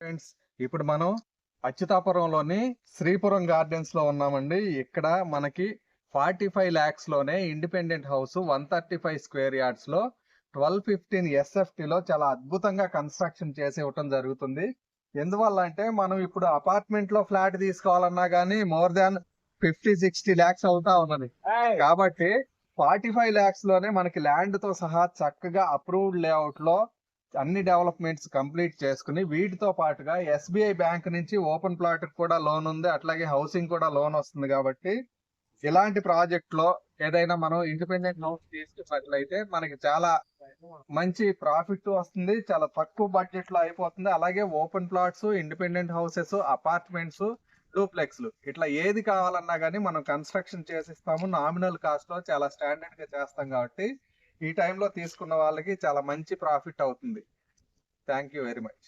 Friends, ఇప్పుడు మనం అచ్యుతాపురంలోని Sripuram gardens లో ఉన్నామండి. ఇక్కడ మనకి 45 lakhs లోనే ఇండిపెండెంట్ హౌస్ 135 స్క్వేర్ యార్డ్స్ లో 1215 SFT లో చాలా అద్భుతంగా కన్స్ట్రక్షన్ చేసి ఇవ్వటం జరుగుతుంది. ఎందువల్ల అంటే మనం ఇప్పుడు అపార్ట్మెంట్ లో ఫ్లాట్ తీసుకోవాలన్నా గానీ మోర్ దాన్ 50-60 lakhs అవుతా ఉన్నది. కాబట్టి 45 lakhs లోనే మనకి ల్యాండ్ తో సహా చక్కగా అప్రూవ్డ్ లేఅవుట్ లో అన్ని డెవలప్మెంట్స్ కంప్లీట్ చేసుకుని వీటితో పాటుగా SBI బ్యాంక్ నుంచి ఓపెన్ ప్లాట్ కూడా లోన్ ఉంది, అట్లాగే హౌసింగ్ కూడా లోన్ వస్తుంది. కాబట్టి ఇలాంటి ప్రాజెక్ట్ లో ఏదైనా మనం ఇండిపెండెంట్ హౌస్ తీసుకున్నట్లయితే మనకి చాలా మంచి ప్రాఫిట్ వస్తుంది, చాలా తక్కువ బడ్జెట్ లో అయిపోతుంది. అలాగే open plots, independent houses, apartments, డూప్లెక్స్లు ఇట్లా ఏది కావాలన్నా గానీ మనం కన్స్ట్రక్షన్ చేసిస్తాము. నామినల్ కాస్ట్ లో చాలా స్టాండర్డ్ గా చేస్తాం కాబట్టి ఈ టైంలో తీసుకున్న వాళ్ళకి చాలా మంచి ప్రాఫిట్ అవుతుంది. Thank you very much.